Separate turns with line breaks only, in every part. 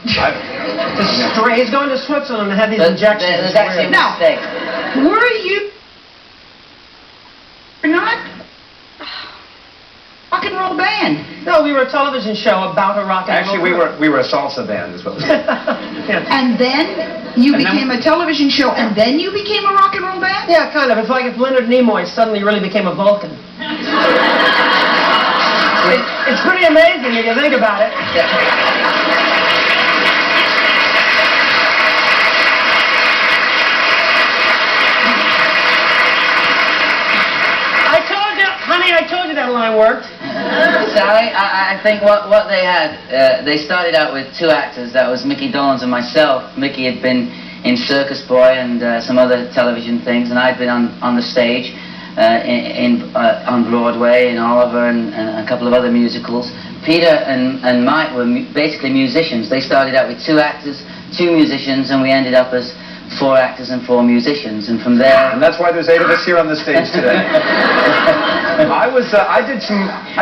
He's going to Switzerland and had these injections.
There's actually a mistake.
Were you not rock and roll band?
No, we were a television show about a rock and roll.
Actually, we were a salsa band as well.
Yeah.
And then you became a television show, and then you became a rock and roll band?
Yeah, kind of. It's like if Leonard Nimoy suddenly really became a Vulcan. It's pretty amazing if you think about it. I told you that line worked.
Sally, I think what they had, they started out with two actors. That was Mickey Dolenz and myself. Mickey had been in Circus Boy and some other television things, and I'd been on the stage on Broadway, in Oliver, and a couple of other musicals. Peter and Mike were basically musicians. They started out with two actors, two musicians, and we ended up as 4 actors and 4 musicians, and from there...
And that's why there's 8 of us here on the stage today. I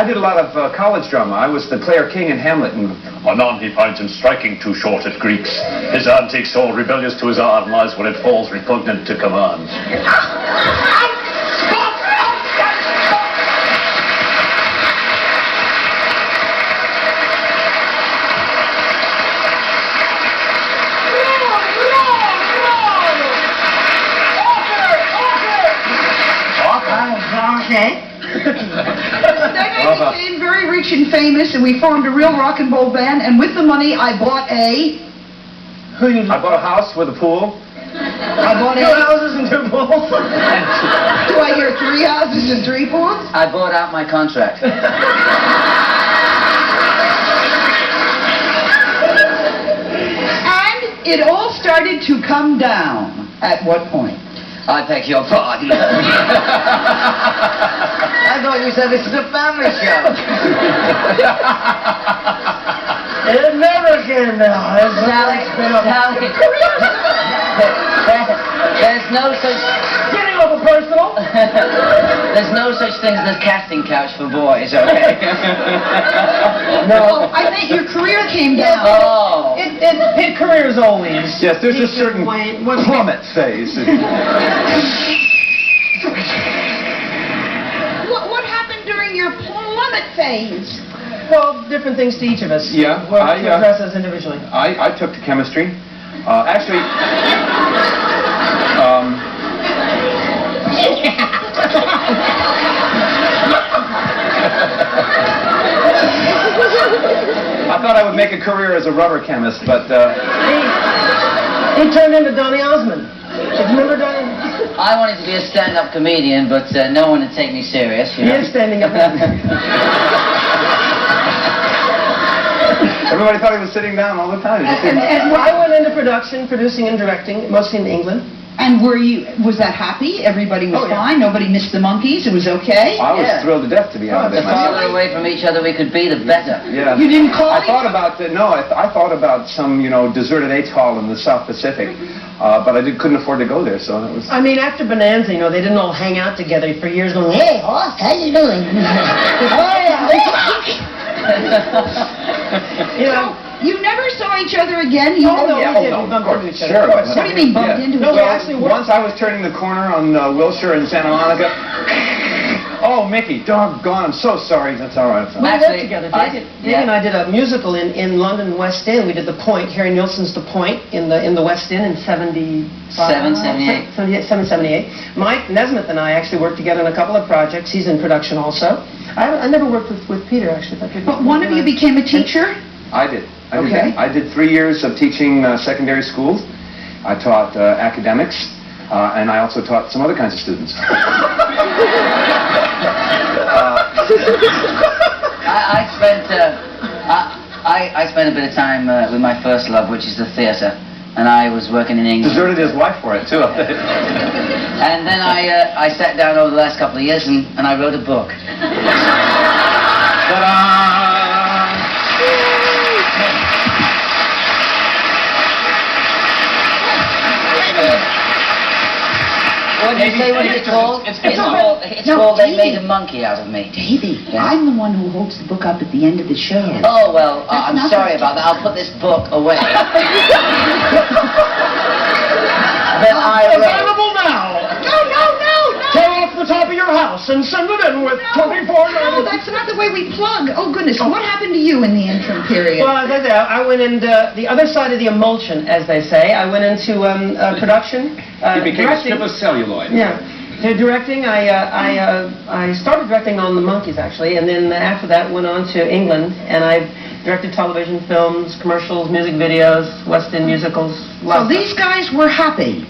did a lot of college drama. I was the Clare King in Hamlet. And
anon he finds him striking too short at Greeks. His antique sword rebellious to his arm lies when it falls repugnant to command.
Okay. Then I became very rich and famous, and we formed a real rock and roll band, and with the money I bought
I bought a house with a pool.
I bought
2 houses and 2 pools.
Do I hear 3 houses and 3 pools?
I bought out my contract.
And it all started to come down. At what point?
I beg your pardon. I thought you said this is a family show.
It never came down.
Sally, there's no such...
Getting a little personal.
There's no such thing as a casting couch for boys, okay?
No, I think your career came down.
Oh.
His career's always...
Yes, there's a certain plummet phase.
What happened during your plummet phase?
Well, different things to each of us.
Yeah,
We'll address us individually.
I took to chemistry. Actually... I thought I would make a career as a rubber chemist, but...
He turned into Donny Osmond. Do you remember Donny?
I wanted to be a stand-up comedian, but no one would take me serious, you know?
He is standing up.
Everybody thought he was sitting down all the time.
And I went into production, producing and directing, mostly in England.
And was that happy? Everybody was fine? Nobody missed the Monkees? It was okay?
I was thrilled to death to be out of
The
it.
farther away from each other we could be, the better.
Yeah.
You didn't call
I thought about I thought about some, deserted atoll in the South Pacific, but I couldn't afford to go there, so it was...
I mean, after Bonanza, they didn't all hang out together for years going, hey, Hoss, how you doing?
You never saw each other again?
We did. We bumped into each other.
Sure.
What do you mean bumped into each
No, we
other?
actually worked.
Once I was turning the corner on Wilshire and Santa Monica. Oh, Mickey, doggone, I'm so sorry. That's all right.
We worked together. Dave and I did a musical in London West End. We did The Point, Harry Nilsson's The Point in the West End in 78. Mike Nesmith and I actually worked together on a couple of projects. He's in production also. I never worked with Peter, actually.
But one of you became a teacher?
I did.
Okay.
I did 3 years of teaching secondary schools. I taught academics, and I also taught some other kinds of students.
I spent a bit of time with my first love, which is the theatre, and I was working in England.
Deserted his wife for it, too.
And then I sat down over the last couple of years and I wrote a book.
Ta-da!
Did you say what it's called? It's
No,
called They
Davey.
Made a Monkey Out of Me.
Davey,
Yeah.
I'm the one who holds the book up at the end of the show.
Oh, well,
That's
I'm
not
sorry
the-
about that. I'll put this book away. That I wrote.
Available now!
No, no, no, no!
Tear off the top of your house and send it in with
No, that's not the way we plug. Oh, goodness. What happened to you in the interim period?
Well, as I say, I went into the other side of the emulsion, as they say. I went into production.
He became a
directing.
strip of celluloid.
Yeah. Directing, I started directing on the Monkees, actually, and then after that went on to England, and I directed television, films, commercials, music videos, West End musicals.
So these guys were happy.